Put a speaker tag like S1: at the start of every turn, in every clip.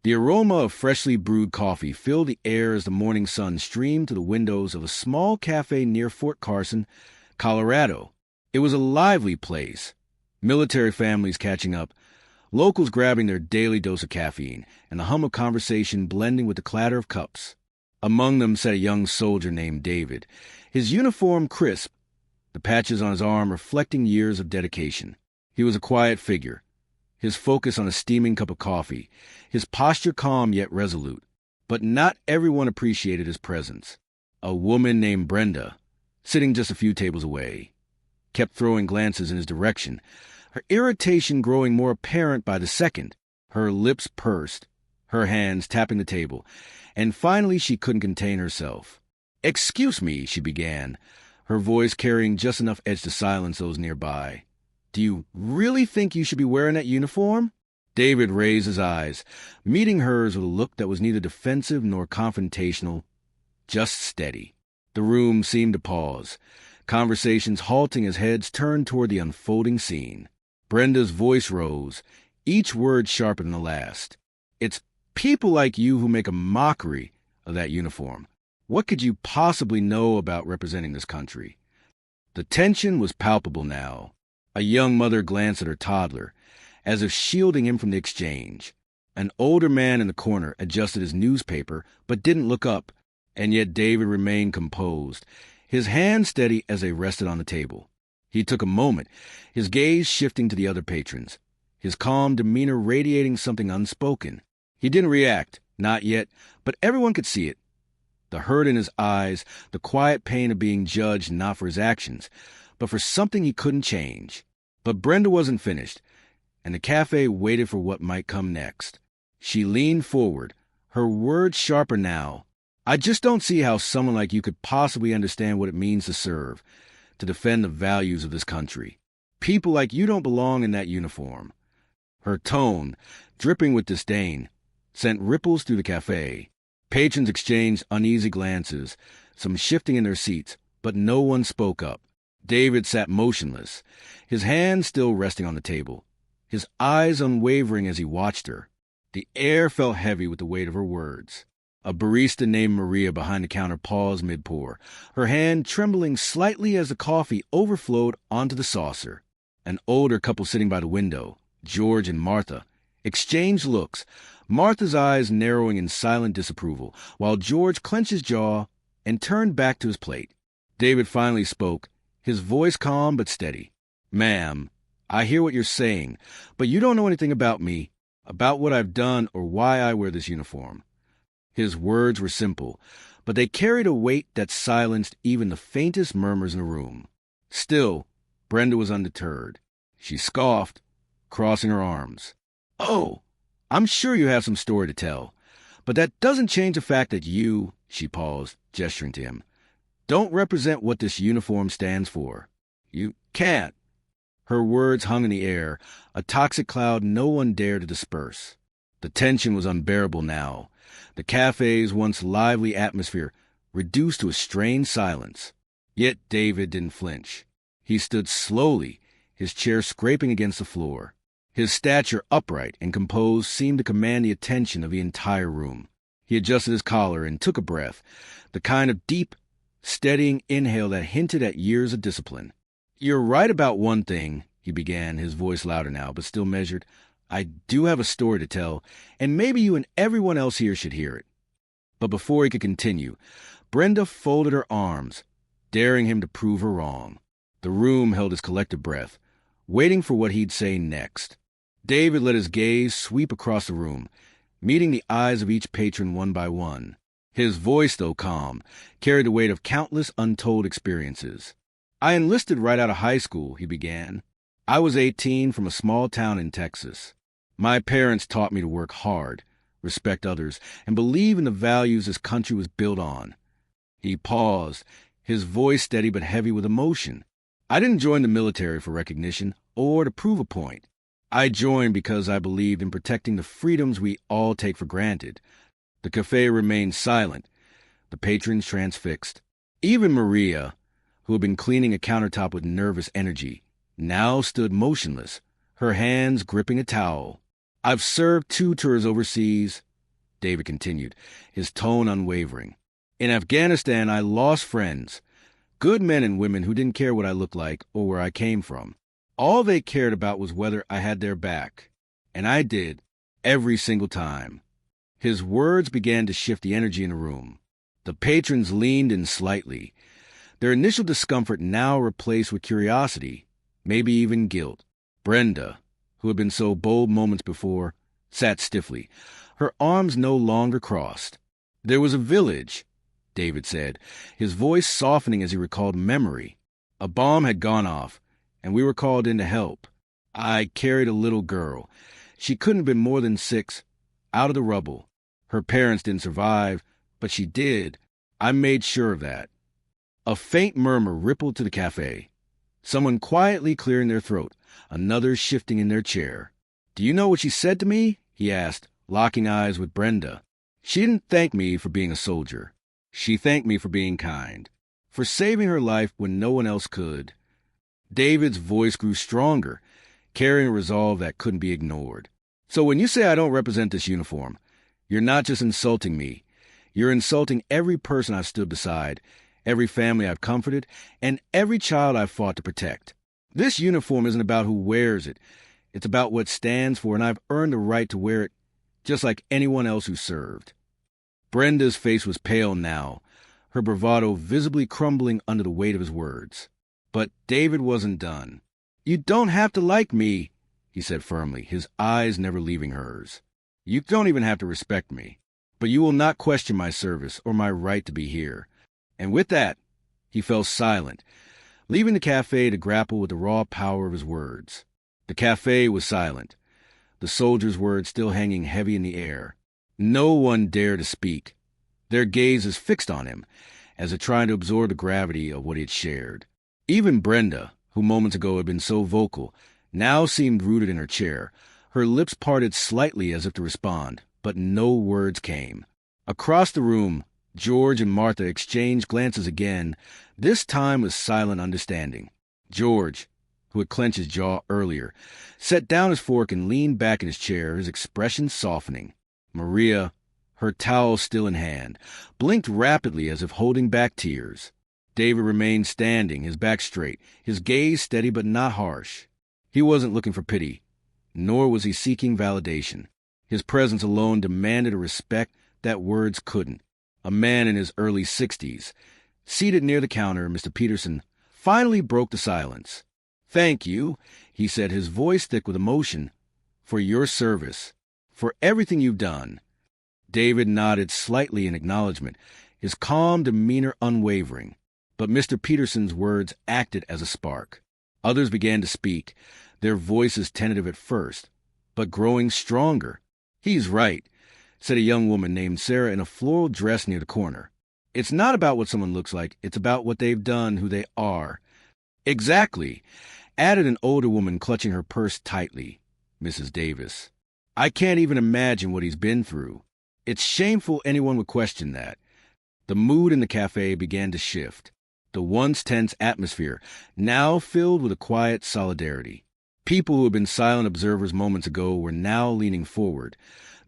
S1: The aroma of freshly brewed coffee filled the air as the morning sun streamed to the windows of a small cafe near Fort Carson, Colorado. It was a lively place. Military families catching up, locals grabbing their daily dose of caffeine, and the hum of conversation blending with the clatter of cups. Among them sat a young soldier named David, his uniform crisp, the patches on his arm reflecting years of dedication. He was a quiet figure, his focus on a steaming cup of coffee, his posture calm yet resolute. But not everyone appreciated his presence. A woman named Brenda, sitting just a few tables away, kept throwing glances in his direction, her irritation growing more apparent by the second. Her lips pursed, her hands tapping the table, and finally she couldn't contain herself. "Excuse me," she began, her voice carrying just enough edge to silence those nearby. "Do you really think you should be wearing that uniform?" David raised his eyes, meeting hers with a look that was neither defensive nor confrontational, just steady. The room seemed to pause, conversations halting as heads turned toward the unfolding scene. Brenda's voice rose, each word sharper than the last. "It's people like you who make a mockery of that uniform. What could you possibly know about representing this country?" The tension was palpable now. A young mother glanced at her toddler, as if shielding him from the exchange. An older man in the corner adjusted his newspaper, but didn't look up, and yet David remained composed, his hands steady as they rested on the table. He took a moment, his gaze shifting to the other patrons, his calm demeanor radiating something unspoken. He didn't react, not yet, but everyone could see it. The hurt in his eyes, the quiet pain of being judged not for his actions, but for something he couldn't change. But Brenda wasn't finished, and the cafe waited for what might come next. She leaned forward, her words sharper now. "I just don't see how someone like you could possibly understand what it means to serve, to defend the values of this country. People like you don't belong in that uniform." Her tone, dripping with disdain, sent ripples through the cafe. Patrons exchanged uneasy glances, some shifting in their seats, but no one spoke up. David sat motionless, his hands still resting on the table, his eyes unwavering as he watched her. The air felt heavy with the weight of her words. A barista named Maria behind the counter paused mid-pour, her hand trembling slightly as the coffee overflowed onto the saucer. An older couple sitting by the window, George and Martha, exchanged looks, Martha's eyes narrowing in silent disapproval, while George clenched his jaw and turned back to his plate. David finally spoke, his voice calm but steady. "Ma'am, I hear what you're saying, but you don't know anything about me, about what I've done or why I wear this uniform." His words were simple, but they carried a weight that silenced even the faintest murmurs in the room. Still, Brenda was undeterred. She scoffed, crossing her arms. "Oh, I'm sure you have some story to tell, but that doesn't change the fact that you," she paused, gesturing to him, "don't represent what this uniform stands for. You can't." Her words hung in the air, a toxic cloud no one dared to disperse. The tension was unbearable now, the cafe's once lively atmosphere reduced to a strained silence. Yet David didn't flinch. He stood slowly, his chair scraping against the floor. His stature, upright and composed, seemed to command the attention of the entire room. He adjusted his collar and took a breath, the kind of deep, steadying inhale that hinted at years of discipline. "You're right about one thing," he began, his voice louder now, but still measured. "I do have a story to tell, and maybe you and everyone else here should hear it." But before he could continue, Brenda folded her arms, daring him to prove her wrong. The room held its collective breath, waiting for what he'd say next. David let his gaze sweep across the room, meeting the eyes of each patron one by one. His voice, though calm, carried the weight of countless untold experiences. "I enlisted right out of high school," he began. "I was 18 from a small town in Texas. My parents taught me to work hard, respect others, and believe in the values this country was built on." He paused, his voice steady but heavy with emotion. "I didn't join the military for recognition or to prove a point. I joined because I believed in protecting the freedoms we all take for granted." The cafe remained silent, the patrons transfixed. Even Maria, who had been cleaning a countertop with nervous energy, now stood motionless, her hands gripping a towel. "I've served 2 tours overseas, David continued, his tone unwavering. In Afghanistan, I lost friends. Good men and women who didn't care what I looked like or where I came from. All they cared about was whether I had their back. And I did, every single time. His words began to shift the energy in the room. The patrons leaned in slightly, their initial discomfort now replaced with curiosity, maybe even guilt. Brenda, who had been so bold moments before, sat stiffly, her arms no longer crossed. There was a village, David said, his voice softening as he recalled memory. A bomb had gone off, and we were called in to help. I carried a little girl. She couldn't have been more than 6, out of the rubble. Her parents didn't survive, but she did. I made sure of that. A faint murmur rippled to the cafe. Someone quietly clearing their throat, another shifting in their chair. Do you know what she said to me? He asked, locking eyes with Brenda. She didn't thank me for being a soldier. She thanked me for being kind, for saving her life when no one else could. David's voice grew stronger, carrying a resolve that couldn't be ignored. So when you say I don't represent this uniform, you're not just insulting me. You're insulting every person I've stood beside, every family I've comforted, and every child I've fought to protect. This uniform isn't about who wears it. It's about what it stands for, and I've earned the right to wear it just like anyone else who served. Brenda's face was pale now, her bravado visibly crumbling under the weight of his words. But David wasn't done. You don't have to like me, he said firmly, his eyes never leaving hers. You don't even have to respect me, but you will not question my service or my right to be here. And with that, he fell silent, leaving the cafe to grapple with the raw power of his words. The cafe was silent, the soldier's words still hanging heavy in the air. No one dared to speak, their gazes fixed on him, as if trying to absorb the gravity of what he had shared. Even Brenda, who moments ago had been so vocal, now seemed rooted in her chair, her lips parted slightly as if to respond, but no words came. Across the room, George and Martha exchanged glances again, this time with silent understanding. George, who had clenched his jaw earlier, set down his fork and leaned back in his chair, his expression softening. Maria, her towel still in hand, blinked rapidly as if holding back tears. David remained standing, his back straight, his gaze steady but not harsh. He wasn't looking for pity, nor was he seeking validation. His presence alone demanded a respect that words couldn't. A man in his early 60s, seated near the counter, Mr. Peterson, finally broke the silence. Thank you, he said, his voice thick with emotion, for your service, for everything you've done. David nodded slightly in acknowledgement, his calm demeanor unwavering. But Mr. Peterson's words acted as a spark. Others began to speak, their voices tentative at first, but growing stronger. He's right, said a young woman named Sarah in a floral dress near the corner. It's not about what someone looks like, it's about what they've done, who they are. Exactly, added an older woman clutching her purse tightly, Mrs. Davis. I can't even imagine what he's been through. It's shameful anyone would question that. The mood in the cafe began to shift. The once tense atmosphere, now filled with a quiet solidarity. People who had been silent observers moments ago were now leaning forward,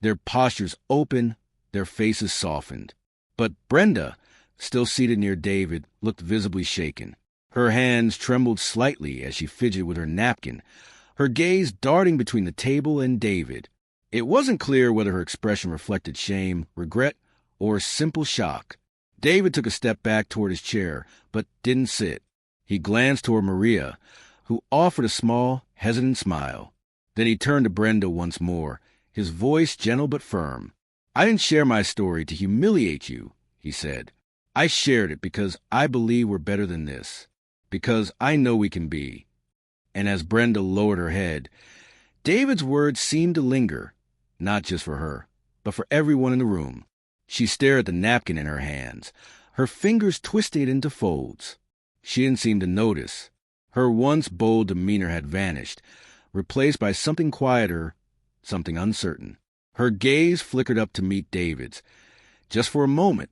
S1: their postures open, their faces softened. But Brenda, still seated near David, looked visibly shaken. Her hands trembled slightly as she fidgeted with her napkin, her gaze darting between the table and David. It wasn't clear whether her expression reflected shame, regret, or simple shock. David took a step back toward his chair, but didn't sit. He glanced toward Maria, who offered a small, hesitant smile. Then he turned to Brenda once more, his voice gentle but firm. I didn't share my story to humiliate you, he said. I shared it because I believe we're better than this, because I know we can be. And as Brenda lowered her head, David's words seemed to linger, not just for her, but for everyone in the room. She stared at the napkin in her hands, her fingers twisted into folds. She didn't seem to notice. Her once bold demeanor had vanished, replaced by something quieter, something uncertain. Her gaze flickered up to meet David's, just for a moment,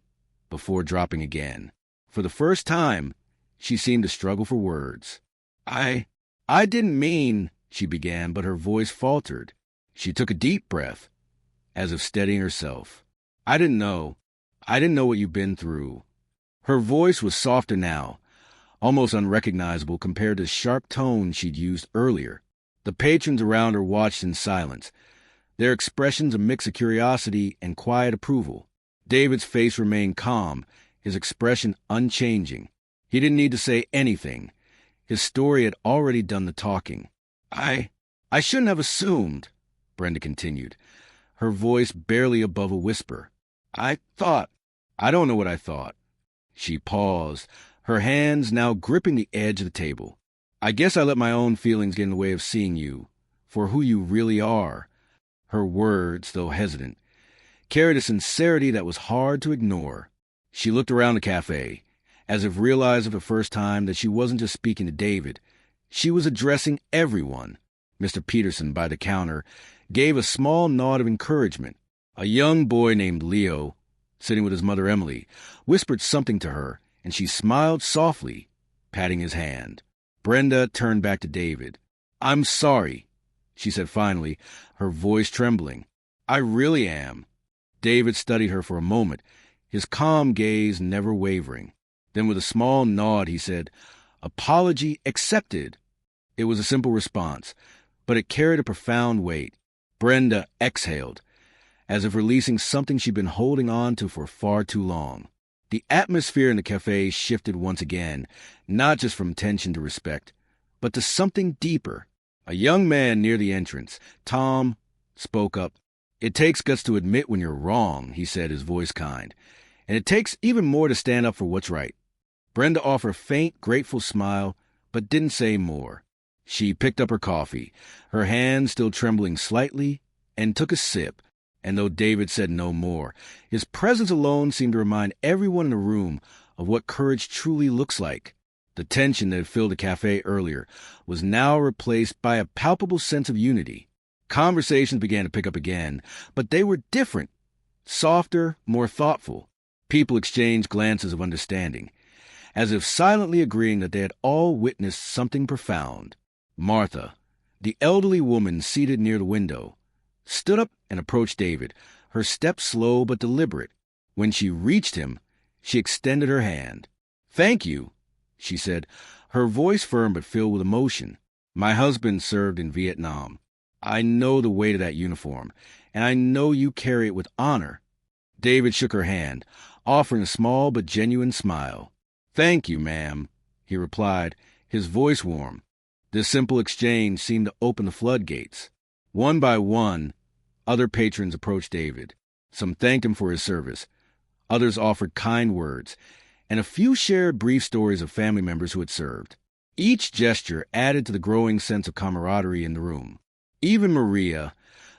S1: before dropping again. For the first time, she seemed to struggle for words. I didn't mean, she began, but her voice faltered. She took a deep breath, as if steadying herself. I didn't know. I didn't know what you've been through." Her voice was softer now, almost unrecognizable compared to the sharp tone she'd used earlier. The patrons around her watched in silence, their expressions a mix of curiosity and quiet approval. David's face remained calm, his expression unchanging. He didn't need to say anything. His story had already done the talking. I shouldn't have assumed," Brenda continued, her voice barely above a whisper. I don't know what I thought." She paused, her hands now gripping the edge of the table. "I guess I let my own feelings get in the way of seeing you for who you really are." Her words, though hesitant, carried a sincerity that was hard to ignore. She looked around the cafe, as if realizing for the first time that she wasn't just speaking to David. She was addressing everyone. Mr. Peterson, by the counter, gave a small nod of encouragement. A young boy named Leo, sitting with his mother Emily, whispered something to her, and she smiled softly, patting his hand. Brenda turned back to David. "I'm sorry," she said finally, her voice trembling. "I really am." David studied her for a moment, his calm gaze never wavering. Then with a small nod he said, "Apology accepted." It was a simple response, but it carried a profound weight. Brenda exhaled, as if releasing something she'd been holding on to for far too long. The atmosphere in the cafe shifted once again, not just from tension to respect, but to something deeper. A young man near the entrance, Tom, spoke up. "It takes guts to admit when you're wrong," he said, his voice kind. "And it takes even more to stand up for what's right." Brenda offered a faint, grateful smile, but didn't say more. She picked up her coffee, her hand still trembling slightly, and took a sip. And though David said no more, his presence alone seemed to remind everyone in the room of what courage truly looks like. The tension that had filled the cafe earlier was now replaced by a palpable sense of unity. Conversations began to pick up again, but they were different, softer, more thoughtful. People exchanged glances of understanding, as if silently agreeing that they had all witnessed something profound. Martha, the elderly woman seated near the window, stood up and approached David, her step slow but deliberate. When she reached him, she extended her hand. "Thank you," she said, her voice firm but filled with emotion. "My husband served in Vietnam. I know the weight of that uniform, and I know you carry it with honor." David shook her hand, offering a small but genuine smile. "Thank you, ma'am," he replied, his voice warm. This simple exchange seemed to open the floodgates. One by one, other patrons approached David. Some thanked him for his service. Others offered kind words, and a few shared brief stories of family members who had served. Each gesture added to the growing sense of camaraderie in the room. Even Maria,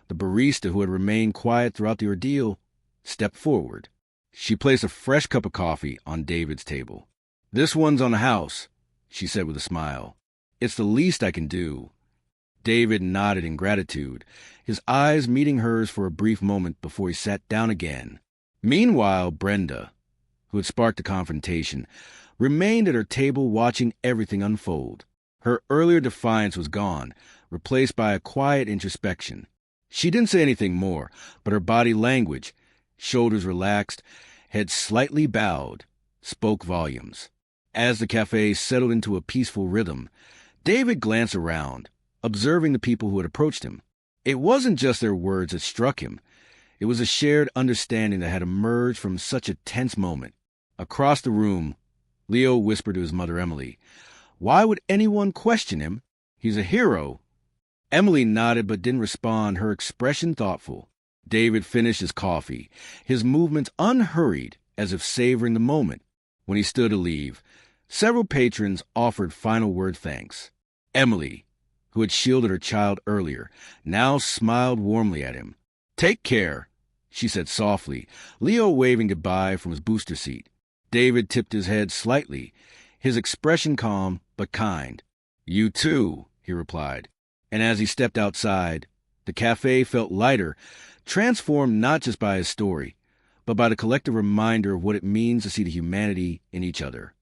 S1: the barista who had remained quiet throughout the ordeal, stepped forward. She placed a fresh cup of coffee on David's table. "This one's on the house," she said with a smile. "It's the least I can do." David nodded in gratitude, his eyes meeting hers for a brief moment before he sat down again. Meanwhile, Brenda, who had sparked the confrontation, remained at her table watching everything unfold. Her earlier defiance was gone, replaced by a quiet introspection. She didn't say anything more, but her body language, shoulders relaxed, head slightly bowed, spoke volumes. As the cafe settled into a peaceful rhythm, David glanced around, observing the people who had approached him. It wasn't just their words that struck him. It was a shared understanding that had emerged from such a tense moment. Across the room, Leo whispered to his mother Emily, "Why would anyone question him? He's a hero." Emily nodded but didn't respond, her expression thoughtful. David finished his coffee, his movements unhurried, as if savoring the moment. When he stood to leave, several patrons offered final word thanks. Emily, who had shielded her child earlier, now smiled warmly at him. "Take care," she said softly, Leo waving goodbye from his booster seat. David tipped his head slightly, his expression calm but kind. "You too," he replied. And as he stepped outside, the cafe felt lighter, transformed not just by his story, but by the collective reminder of what it means to see the humanity in each other.